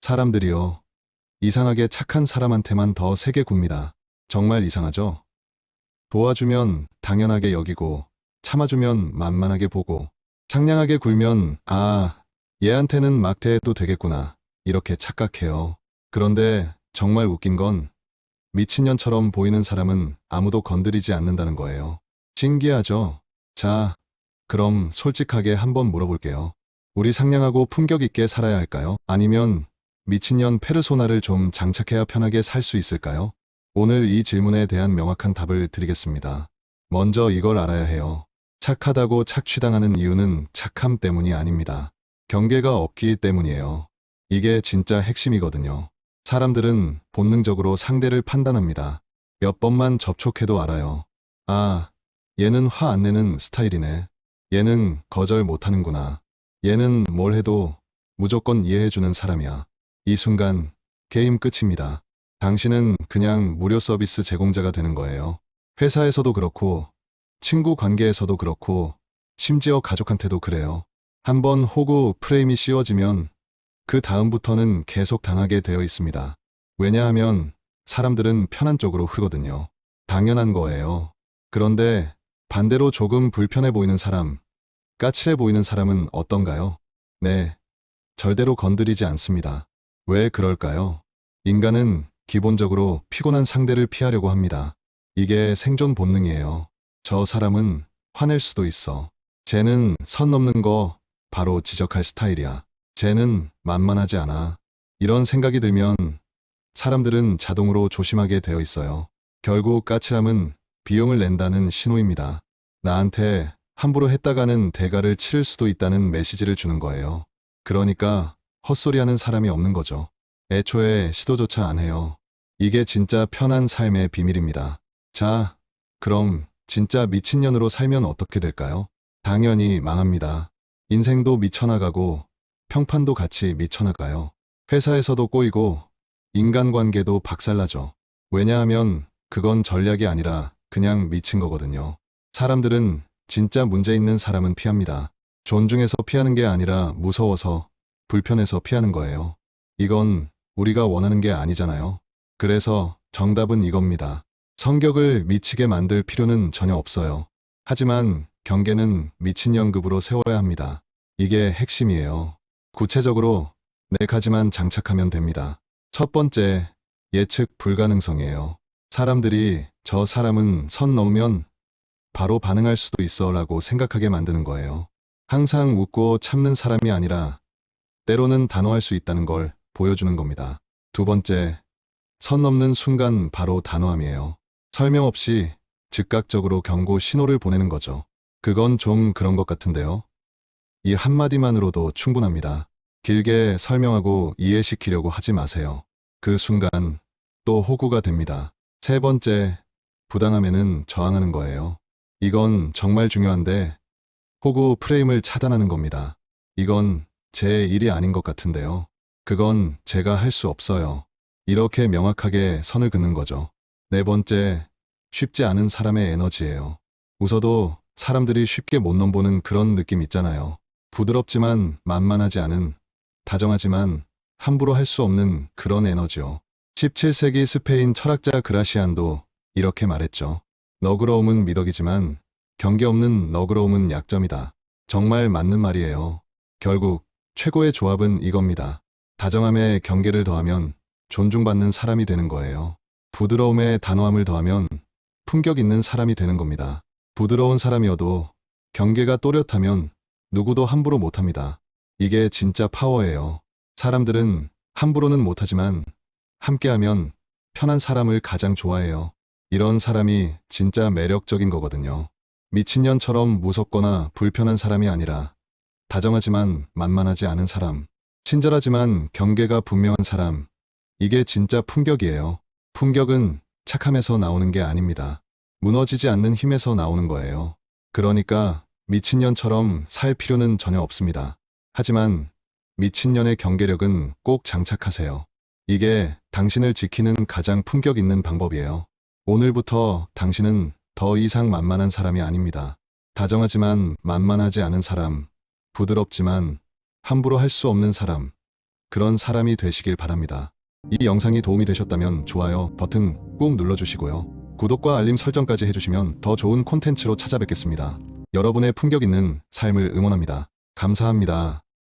사람들이요. 이상하게 착한 사람한테만 더 세게 굽니다. 정말 이상하죠? 도와주면 당연하게 여기고, 참아주면 만만하게 보고, 상냥하게 굴면, 아, 얘한테는 막대해도 되겠구나. 이렇게 착각해요. 그런데 정말 웃긴 건 미친년처럼 보이는 사람은 아무도 건드리지 않는다는 거예요. 신기하죠? 자, 그럼 솔직하게 한번 물어볼게요. 우리 상냥하고 품격 있게 살아야 할까요? 아니면 미친년 페르소나를 좀 장착해야 편하게 살 수 있을까요? 오늘 이 질문에 대한 명확한 답을 드리겠습니다. 먼저 이걸 알아야 해요. 착하다고 착취당하는 이유는 착함 때문이 아닙니다. 경계가 없기 때문이에요. 이게 진짜 핵심이거든요. 사람들은 본능적으로 상대를 판단합니다. 몇 번만 접촉해도 알아요. 아, 얘는 화 안 내는 스타일이네. 얘는 거절 못하는구나. 얘는 뭘 해도 무조건 이해해주는 사람이야. 이 순간 게임 끝입니다. 당신은 그냥 무료 서비스 제공자가 되는 거예요. 회사에서도 그렇고, 친구 관계에서도 그렇고, 심지어 가족한테도 그래요. 한번 호구 프레임이 씌워지면 그 다음부터는 계속 당하게 되어 있습니다. 왜냐하면 사람들은 편한 쪽으로 흐거든요. 당연한 거예요. 그런데 반대로 조금 불편해 보이는 사람, 까칠해 보이는 사람은 어떤가요? 네, 절대로 건드리지 않습니다. 왜 그럴까요? 인간은 기본적으로 피곤한 상대를 피하려고 합니다. 이게 생존 본능이에요. 저 사람은 화낼 수도 있어. 쟤는 선 넘는 거 바로 지적할 스타일이야. 쟤는 만만하지 않아. 이런 생각이 들면 사람들은 자동으로 조심하게 되어 있어요. 결국 까칠함은 비용을 낸다는 신호입니다. 나한테 함부로 했다가는 대가를 치를 수도 있다는 메시지를 주는 거예요. 그러니까 헛소리하는 사람이 없는 거죠. 애초에 시도조차 안 해요. 이게 진짜 편한 삶의 비밀입니다. 자, 그럼 진짜 미친년으로 살면 어떻게 될까요? 당연히 망합니다. 인생도 미쳐나가고 평판도 같이 미쳐나가요. 회사에서도 꼬이고 인간관계도 박살나죠. 왜냐하면 그건 전략이 아니라 그냥 미친 거거든요. 사람들은 진짜 문제 있는 사람은 피합니다. 존중해서 피하는 게 아니라 무서워서, 불편해서 피하는 거예요. 이건 우리가 원하는 게 아니잖아요. 그래서 정답은 이겁니다. 성격을 미치게 만들 필요는 전혀 없어요. 하지만 경계는 미친년급으로 세워야 합니다. 이게 핵심이에요. 구체적으로 네 가지만 장착하면 됩니다. 첫 번째, 예측 불가능성이에요. 사람들이 저 사람은 선 넘으면 바로 반응할 수도 있어 라고 생각하게 만드는 거예요. 항상 웃고 참는 사람이 아니라 때로는 단호할 수 있다는 걸 보여주는 겁니다. 두 번째, 선 넘는 순간 바로 단호함이에요. 설명 없이 즉각적으로 경고 신호를 보내는 거죠. 그건 좀 그런 것 같은데요. 이 한마디만으로도 충분합니다. 길게 설명하고 이해시키려고 하지 마세요. 그 순간 또 호구가 됩니다. 세 번째, 부당함에는 저항하는 거예요. 이건 정말 중요한데 호구 프레임을 차단하는 겁니다. 이건 제 일이 아닌 것 같은데요. 그건 제가 할 수 없어요. 이렇게 명확하게 선을 긋는 거죠. 네 번째, 쉽지 않은 사람의 에너지예요. 웃어도 사람들이 쉽게 못 넘보는 그런 느낌 있잖아요. 부드럽지만 만만하지 않은, 다정하지만 함부로 할 수 없는 그런 에너지요. 17세기 스페인 철학자 그라시안도 이렇게 말했죠. 너그러움은 미덕이지만 경계 없는 너그러움은 약점이다. 정말 맞는 말이에요. 결국 최고의 조합은 이겁니다. 다정함에 경계를 더하면 존중받는 사람이 되는 거예요. 부드러움에 단호함을 더하면 품격 있는 사람이 되는 겁니다. 부드러운 사람이어도 경계가 또렷하면 누구도 함부로 못합니다. 이게 진짜 파워예요. 사람들은 함부로는 못하지만 함께하면 편한 사람을 가장 좋아해요. 이런 사람이 진짜 매력적인 거거든요. 미친년처럼 무섭거나 불편한 사람이 아니라 다정하지만 만만하지 않은 사람, 친절하지만 경계가 분명한 사람, 이게 진짜 품격이에요. 품격은 착함에서 나오는 게 아닙니다. 무너지지 않는 힘에서 나오는 거예요. 그러니까 미친년처럼 살 필요는 전혀 없습니다. 하지만 미친년의 경계력은 꼭 장착하세요. 이게 당신을 지키는 가장 품격 있는 방법이에요. 오늘부터 당신은 더 이상 만만한 사람이 아닙니다. 다정하지만 만만하지 않은 사람, 부드럽지만 함부로 할 수 없는 사람, 그런 사람이 되시길 바랍니다. 이 영상이 도움이 되셨다면 좋아요 버튼 꾹 눌러주시고요. 구독과 알림 설정까지 해주시면 더 좋은 콘텐츠로 찾아뵙겠습니다. 여러분의 품격 있는 삶을 응원합니다. 감사합니다.